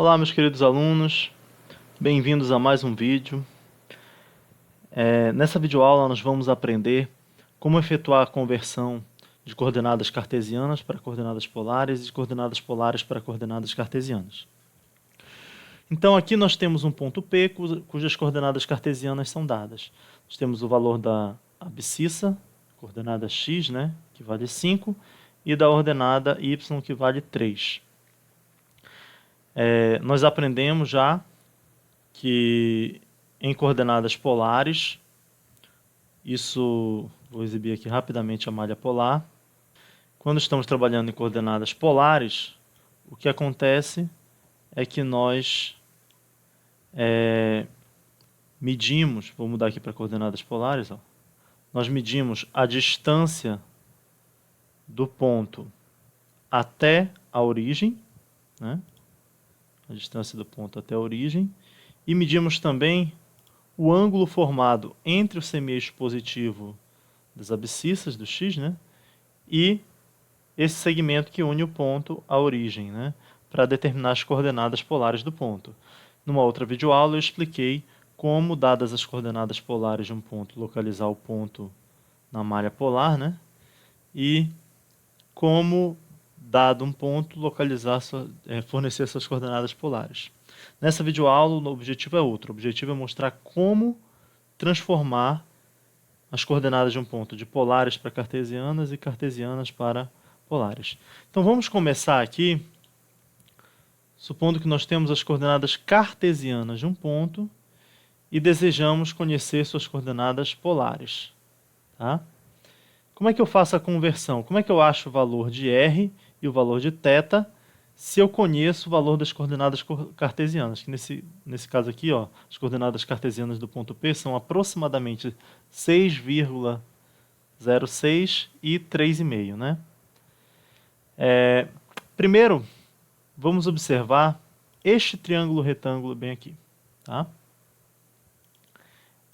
Olá, meus queridos alunos, bem-vindos a mais um vídeo. Nessa videoaula nós vamos aprender como efetuar a conversão de coordenadas cartesianas para coordenadas polares e de coordenadas polares para coordenadas cartesianas. Então aqui nós temos um ponto P cujas coordenadas cartesianas são dadas. Nós temos o valor da abscissa, coordenada x, que vale 5, e da ordenada y, que vale 3. Nós aprendemos já que em coordenadas polares, vou exibir aqui rapidamente a malha polar. Quando estamos trabalhando em coordenadas polares, o que acontece é que nós medimos, vou mudar aqui para coordenadas polares, nós medimos a distância do ponto até a origem, a distância do ponto até a origem, e medimos também o ângulo formado entre o semieixo positivo das abscissas do x, e esse segmento que une o ponto à origem, para determinar as coordenadas polares do ponto. Numa outra videoaula eu expliquei como, dadas as coordenadas polares de um ponto, localizar o ponto na malha polar, e como, dado um ponto, fornecer suas coordenadas polares. Nessa videoaula o objetivo é outro. O objetivo é mostrar como transformar as coordenadas de um ponto de polares para cartesianas e cartesianas para polares. Então vamos começar aqui, supondo que nós temos as coordenadas cartesianas de um ponto e desejamos conhecer suas coordenadas polares. Como é que eu faço a conversão? Como é que eu acho o valor de r e o valor de θ se eu conheço o valor das coordenadas cartesianas? Que nesse caso aqui, as coordenadas cartesianas do ponto P são aproximadamente 6,06 e 3,5. Primeiro, vamos observar este triângulo retângulo bem aqui.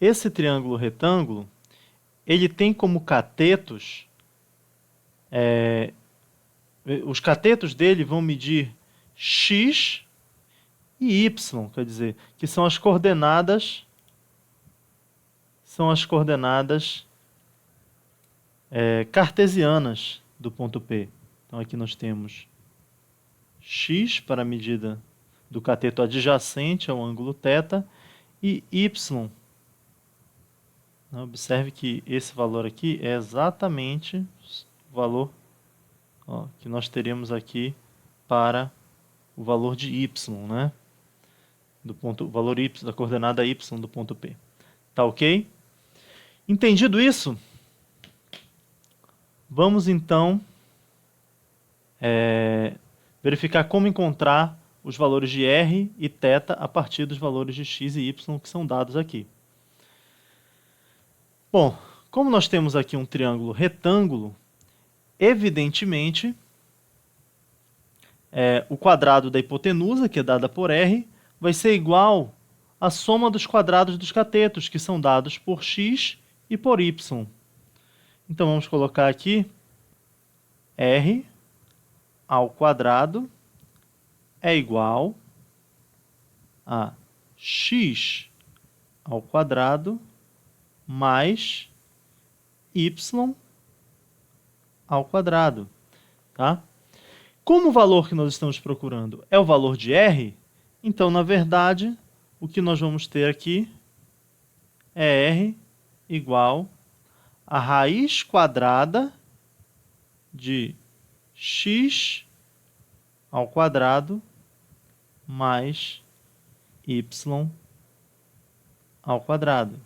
Esse triângulo retângulo, ele tem como catetos, os catetos dele vão medir x e y, quer dizer, que são as coordenadas cartesianas do ponto P. Então aqui nós temos x para a medida do cateto adjacente ao ângulo θ e y. Observe que esse valor aqui é exatamente o valor que nós teremos aqui para o valor de y, o valor y, da coordenada y do ponto P. Tá ok? Entendido isso, vamos então verificar como encontrar os valores de r e θ a partir dos valores de x e y que são dados aqui. Bom, como nós temos aqui um triângulo retângulo, evidentemente, o quadrado da hipotenusa, que é dada por r, vai ser igual à soma dos quadrados dos catetos, que são dados por x e por y. Então, vamos colocar aqui r ao quadrado é igual a x ao quadrado mais y ao quadrado. Como o valor que nós estamos procurando é o valor de r, então, na verdade, o que nós vamos ter aqui é r igual a raiz quadrada de x ao quadrado mais y ao quadrado.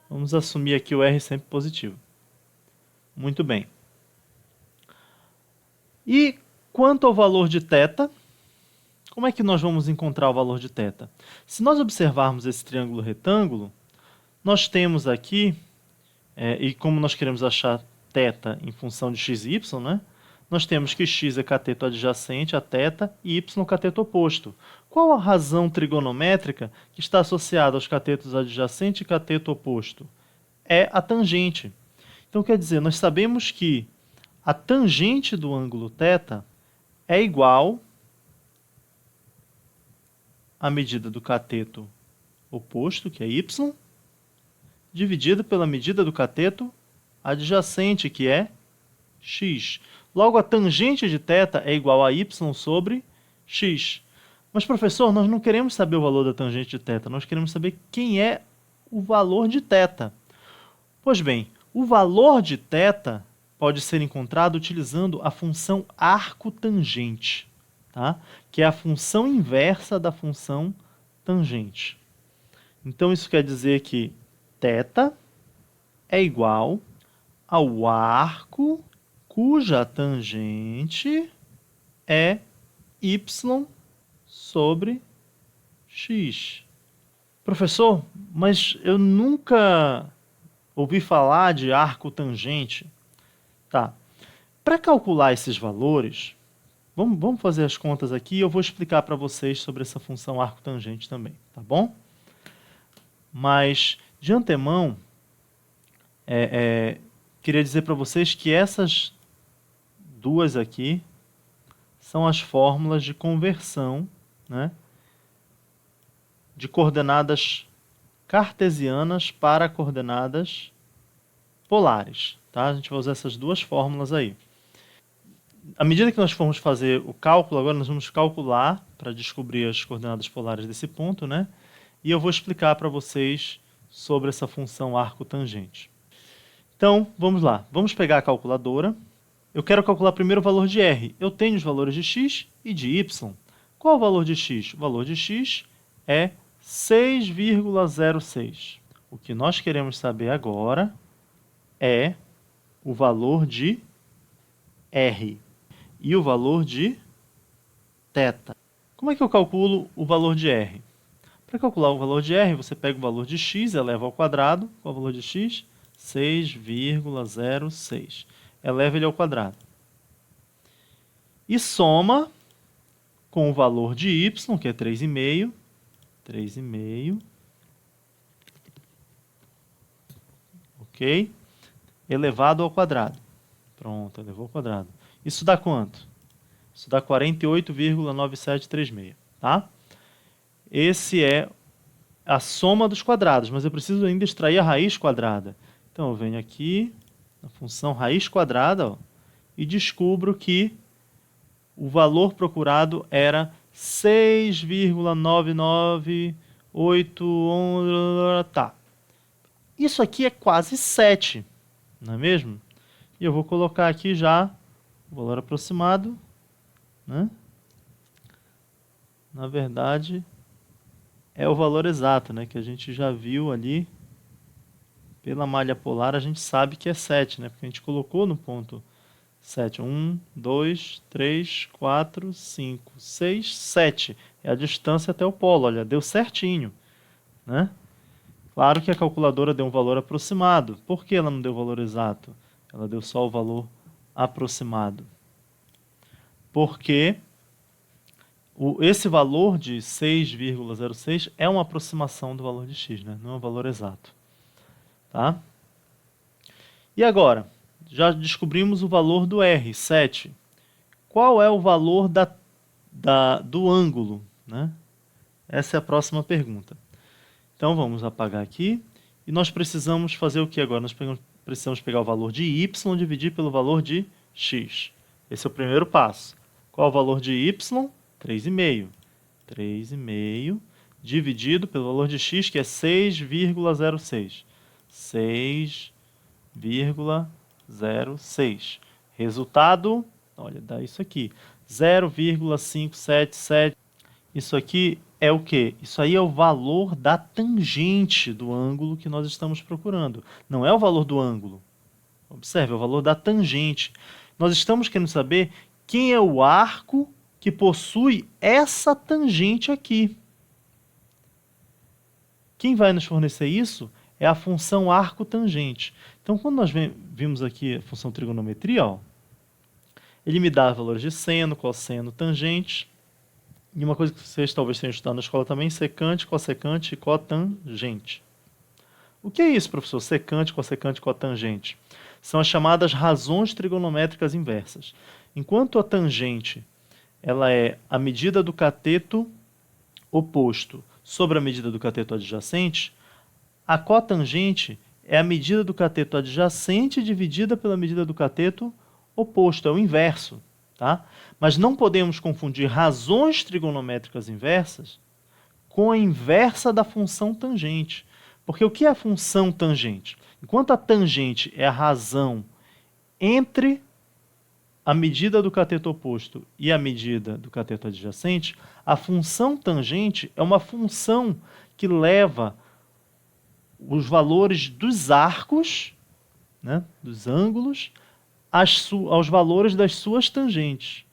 Vamos assumir aqui o r sempre positivo. Muito bem. E quanto ao valor de θ, como é que nós vamos encontrar o valor de θ? Se nós observarmos esse triângulo retângulo, nós temos aqui, e como nós queremos achar θ em função de x e y, nós temos que x é cateto adjacente a θ e y cateto oposto. Qual a razão trigonométrica que está associada aos catetos adjacente e cateto oposto? É a tangente. Então, quer dizer, nós sabemos que a tangente do ângulo θ é igual à medida do cateto oposto, que é y, dividido pela medida do cateto adjacente, que é x. Logo, a tangente de θ é igual a y sobre x. Mas, professor, nós não queremos saber o valor da tangente de θ, nós queremos saber quem é o valor de θ. Pois bem, o valor de θ pode ser encontrado utilizando a função arco-tangente, tá? Que é a função inversa da função tangente. Então, isso quer dizer que θ é igual ao arco cuja tangente é y sobre x. Professor, mas eu nunca ouvi falar de arco tangente. Tá. Para calcular esses valores, vamos fazer as contas aqui e eu vou explicar para vocês sobre essa função arco tangente também, tá bom? Mas, de antemão, queria dizer para vocês que essas duas aqui são as fórmulas de conversão, né, de coordenadas cartesianas para coordenadas polares. Tá? A gente vai usar essas duas fórmulas aí. À medida que nós formos fazer o cálculo, agora nós vamos calcular para descobrir as coordenadas polares desse ponto, né? E eu vou explicar para vocês sobre essa função arco-tangente. Então, vamos lá. Vamos pegar a calculadora. Eu quero calcular primeiro o valor de R. Eu tenho os valores de x e de y. Qual é o valor de x? O valor de x é 6,06. O que nós queremos saber agora é o valor de R e o valor de θ. Como é que eu calculo o valor de R? Para calcular o valor de R, você pega o valor de x, eleva ao quadrado. Qual é o valor de x? 6,06. Eleva ele ao quadrado. E soma com o valor de y, que é 3,5. 3,5. Ok? Elevado ao quadrado. Pronto, elevou ao quadrado. Isso dá quanto? Isso dá 48,9736, tá? Esse é a soma dos quadrados, mas eu preciso ainda extrair a raiz quadrada. Então, eu venho aqui na função raiz quadrada, ó, e descubro que o valor procurado era 6,99811. Tá. Isso aqui é quase 7, não é mesmo? E eu vou colocar aqui já o valor aproximado, né? Na verdade, é o valor exato, né? Que a gente já viu ali pela malha polar, a gente sabe que é 7, né? Porque a gente colocou no ponto 7. 1, 2, 3, 4, 5, 6, 7. É a distância até o polo, olha, deu certinho, né? Claro que a calculadora deu um valor aproximado. Por que ela não deu o valor exato? Ela deu só o valor aproximado. Porque esse valor de 6,06 é uma aproximação do valor de x, né? Não é um valor exato. Tá? E agora, já descobrimos o valor do R, 7. Qual é o valor do ângulo, né? Essa é a próxima pergunta. Então, vamos apagar aqui. E nós precisamos fazer o que agora? Nós precisamos pegar o valor de y e dividir pelo valor de x. Esse é o primeiro passo. Qual é o valor de y? 3,5. 3,5 dividido pelo valor de x, que é 6,06. 6,06. Resultado, olha, dá isso aqui. 0,577. Isso aqui é o quê? Isso aí é o valor da tangente do ângulo que nós estamos procurando. Não é o valor do ângulo. Observe, é o valor da tangente. Nós estamos querendo saber quem é o arco que possui essa tangente aqui. Quem vai nos fornecer isso é a função arco-tangente. Então, quando nós vimos aqui a função trigonometria, ó, ele me dá valores de seno, cosseno, tangente. E uma coisa que vocês talvez tenham estudado na escola também, secante, cossecante e cotangente. O que é isso, professor? Secante, cossecante e cotangente. São as chamadas razões trigonométricas inversas. Enquanto a tangente ela é a medida do cateto oposto sobre a medida do cateto adjacente, a cotangente é a medida do cateto adjacente dividida pela medida do cateto oposto, é o inverso. Tá? Mas não podemos confundir razões trigonométricas inversas com a inversa da função tangente. Porque o que é a função tangente? Enquanto a tangente é a razão entre a medida do cateto oposto e a medida do cateto adjacente, a função tangente é uma função que leva os valores dos arcos, né, dos ângulos, aos valores das suas tangentes.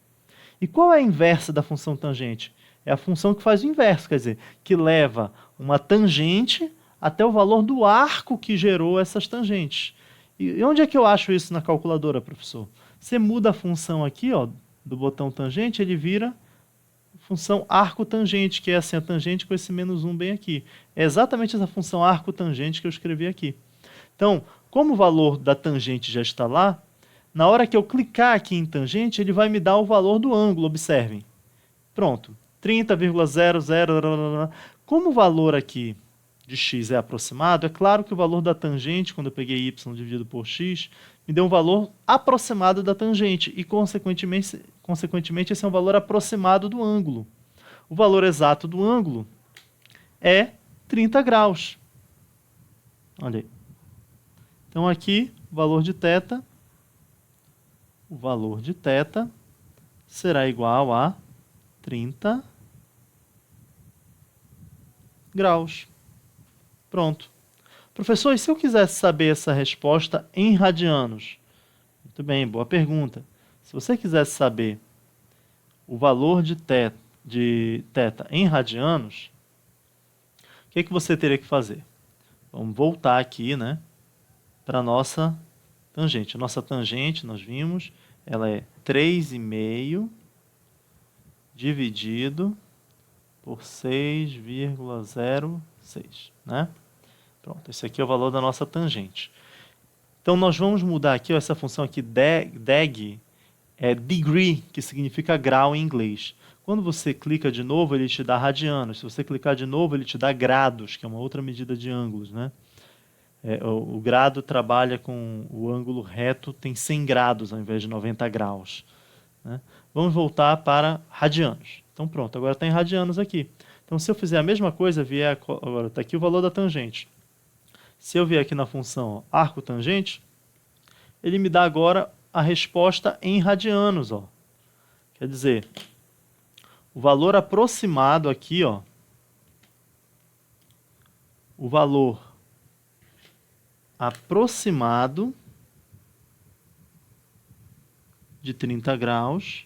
E qual é a inversa da função tangente? É a função que faz o inverso, quer dizer, que leva uma tangente até o valor do arco que gerou essas tangentes. E onde é que eu acho isso na calculadora, professor? Você muda a função aqui, ó, do botão tangente, ele vira função arco-tangente, que é assim, a tangente com esse menos 1 bem aqui. É exatamente essa função arco-tangente que eu escrevi aqui. Então, como o valor da tangente já está lá, na hora que eu clicar aqui em tangente, ele vai me dar o valor do ângulo, observem. Pronto, 30,00. Como o valor aqui de x é aproximado, é claro que o valor da tangente, quando eu peguei y dividido por x, me deu um valor aproximado da tangente e, consequentemente, esse é um valor aproximado do ângulo. O valor exato do ângulo é 30 graus. Olha aí. Então aqui, o valor de θ será igual a 30 graus. Pronto. Professor, e se eu quisesse saber essa resposta em radianos? Muito bem, boa pergunta. Se você quisesse saber o valor de θ em radianos, o que você teria que fazer? Vamos voltar aqui, né, para a nossa tangente. A nossa tangente, nós vimos, ela é 3,5 dividido por 6,06, né? Pronto, esse aqui é o valor da nossa tangente. Então, nós vamos mudar aqui, ó, essa função aqui, deg, é degree, que significa grau em inglês. Quando você clica de novo, ele te dá radianos. Se você clicar de novo, ele te dá grados, que é uma outra medida de ângulos, né? O grado trabalha com o ângulo reto, tem 100 graus ao invés de 90 graus. Né? Vamos voltar para radianos. Então pronto, agora está em radianos aqui. Então se eu fizer a mesma coisa, agora está aqui o valor da tangente. Se eu vier aqui na função arco tangente, ele me dá agora a resposta em radianos. Ó. Quer dizer, o valor aproximado aqui, ó, o valor aproximado de 30 graus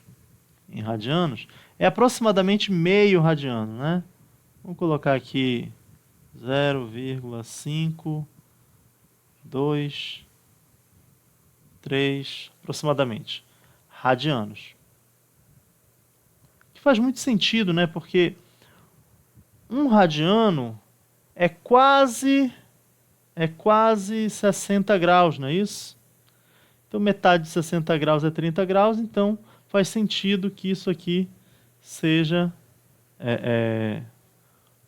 em radianos é aproximadamente meio radiano, né? Vamos colocar aqui 0,523 aproximadamente radianos. Que faz muito sentido, né? Porque um radiano é quase 60 graus, não é isso? Então, metade de 60 graus é 30 graus, então faz sentido que isso aqui seja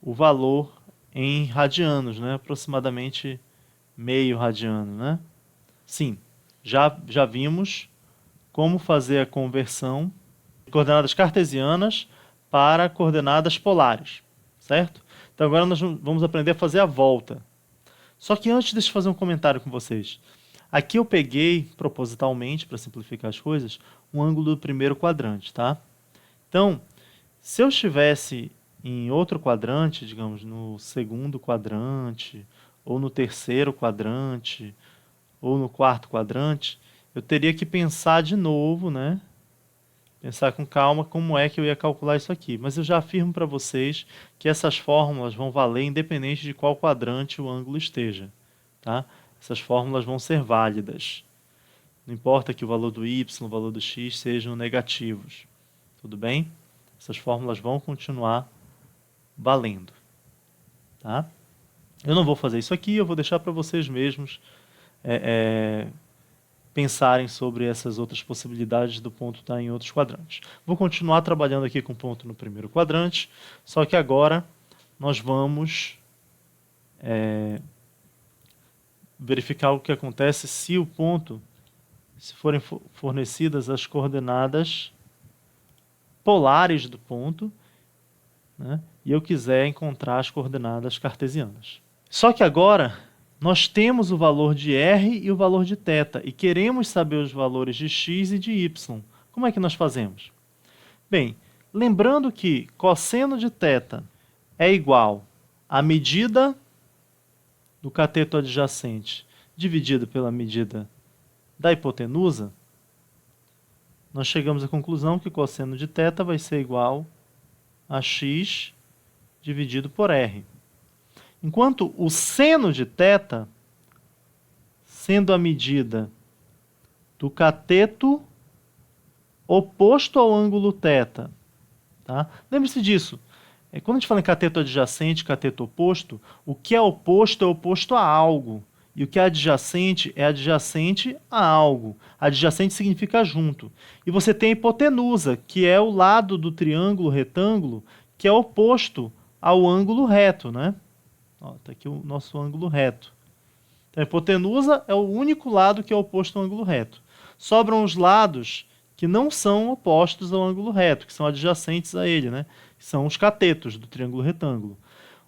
o valor em radianos, né? Aproximadamente meio radiano, né? Sim, já vimos como fazer a conversão de coordenadas cartesianas para coordenadas polares, certo? Então agora nós vamos aprender a fazer a volta. Só que antes, deixa eu fazer um comentário com vocês. Aqui eu peguei, propositalmente, para simplificar as coisas, um ângulo do primeiro quadrante, tá? Então, se eu estivesse em outro quadrante, digamos, no segundo quadrante, ou no terceiro quadrante, ou no quarto quadrante, eu teria que pensar de novo, né? Pensar com calma como é que eu ia calcular isso aqui. Mas eu já afirmo para vocês que essas fórmulas vão valer independente de qual quadrante o ângulo esteja. Tá? Essas fórmulas vão ser válidas. Não importa que o valor do y, o valor do x sejam negativos. Tudo bem? Essas fórmulas vão continuar valendo. Tá? Eu não vou fazer isso aqui, eu vou deixar para vocês mesmos pensarem sobre essas outras possibilidades do ponto estar em outros quadrantes. Vou continuar trabalhando aqui com o ponto no primeiro quadrante, só que agora nós vamos verificar o que acontece se o ponto, se forem fornecidas as coordenadas polares do ponto, né, e eu quiser encontrar as coordenadas cartesianas. Só que agora nós temos o valor de r e o valor de θ e queremos saber os valores de x e de y. Como é que nós fazemos? Bem, lembrando que cosseno de θ é igual à medida do cateto adjacente dividido pela medida da hipotenusa, nós chegamos à conclusão que cosseno de θ vai ser igual a x dividido por r. Enquanto o seno de θ, sendo a medida do cateto oposto ao ângulo θ, tá? Lembre-se disso. Quando a gente fala em cateto adjacente, cateto oposto, o que é oposto a algo. E o que é adjacente a algo. Adjacente significa junto. E você tem a hipotenusa, que é o lado do triângulo retângulo, que é oposto ao ângulo reto, né? Está aqui o nosso ângulo reto. Então, a hipotenusa é o único lado que é oposto ao ângulo reto. Sobram os lados que não são opostos ao ângulo reto, que são adjacentes a ele, né? São os catetos do triângulo retângulo.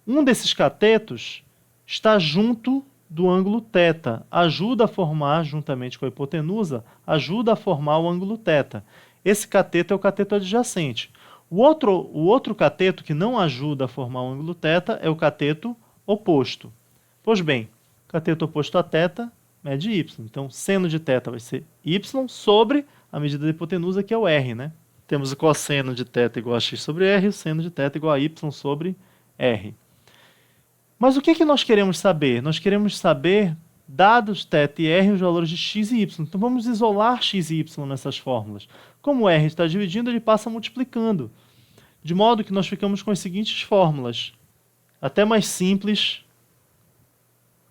Um desses catetos está junto do ângulo θ, ajuda a formar, juntamente com a hipotenusa, ajuda a formar o ângulo θ. Esse cateto é o cateto adjacente. O outro cateto que não ajuda a formar o ângulo θ é o cateto oposto. Pois bem, cateto oposto a θ mede y. Então, seno de θ vai ser y sobre a medida da hipotenusa, que é o r, né? Temos o cosseno de θ igual a x sobre r e o seno de θ igual a y sobre r. Mas o que nós queremos saber? Nós queremos saber, dados θ e r, os valores de x e y. Então vamos isolar x e y nessas fórmulas. Como o r está dividindo, ele passa multiplicando. De modo que nós ficamos com as seguintes fórmulas. Até mais simples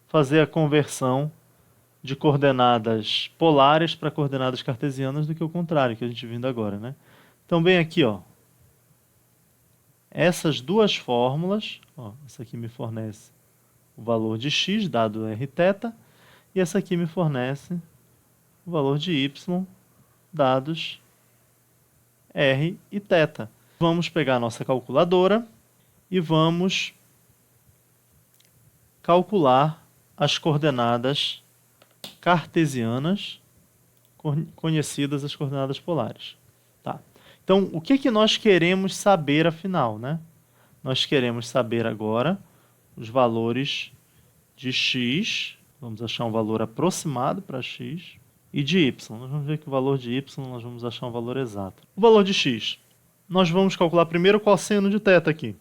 fazer a conversão de coordenadas polares para coordenadas cartesianas do que o contrário, que a gente vindo agora, né? Então, bem aqui, ó, essas duas fórmulas, ó, essa aqui me fornece o valor de x, dado rθ, e essa aqui me fornece o valor de y, dados r e θ. Vamos pegar a nossa calculadora e vamos calcular as coordenadas cartesianas, conhecidas as coordenadas polares. Tá. Então, o que nós queremos saber, afinal, né? Nós queremos saber agora os valores de x, vamos achar um valor aproximado para x, e de y. Nós vamos ver que o valor de y nós vamos achar um valor exato. O valor de x, nós vamos calcular primeiro o cosseno de θ aqui.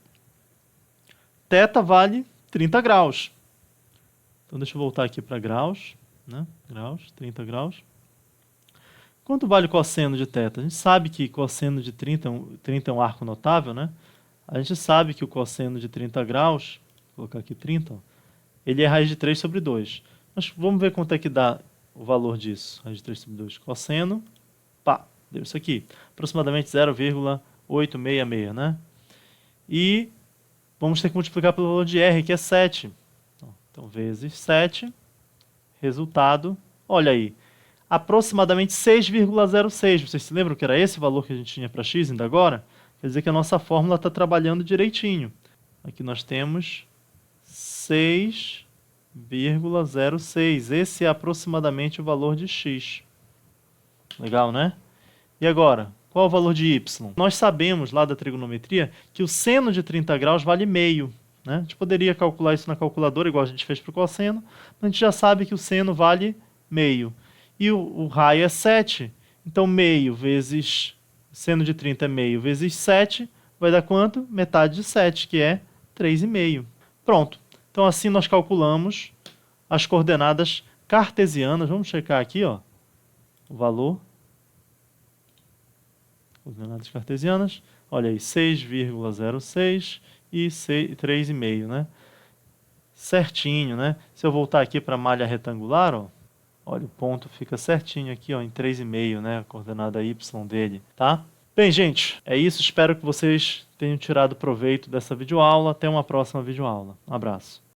Θ vale 30 graus. Então, deixa eu voltar aqui para graus, né? Graus, 30 graus. Quanto vale o cosseno de θ? A gente sabe que cosseno de 30 é um arco notável, né? A gente sabe que o cosseno de 30 graus, vou colocar aqui 30, ó, ele é raiz de 3 sobre 2. Mas vamos ver quanto é que dá o valor disso. Raiz de 3 sobre 2. Cosseno, pá, deu isso aqui. Aproximadamente 0,866, né? E vamos ter que multiplicar pelo valor de R, que é 7. Então, vezes 7, resultado, olha aí, aproximadamente 6,06. Vocês se lembram que era esse valor que a gente tinha para x ainda agora? Quer dizer que a nossa fórmula está trabalhando direitinho. Aqui nós temos 6,06. Esse é aproximadamente o valor de x. Legal, né? E agora, qual é o valor de y? Nós sabemos lá da trigonometria que o seno de 30 graus vale meio. Né? A gente poderia calcular isso na calculadora, igual a gente fez para o cosseno, mas a gente já sabe que o seno vale meio. E o raio é 7, então meio vezes, seno de 30 é meio vezes 7, vai dar quanto? Metade de 7, que é 3,5. Pronto. Então assim nós calculamos as coordenadas cartesianas. Vamos checar aqui, ó, o valor. Coordenadas cartesianas. Olha aí, 6,06 e 3,5, né? Certinho, né? Se eu voltar aqui para a malha retangular, ó, Olha, o ponto fica certinho aqui, ó, em 3,5, né? A coordenada y dele, tá? Bem, gente, é isso. Espero que vocês tenham tirado proveito dessa videoaula. Até uma próxima videoaula. Um abraço.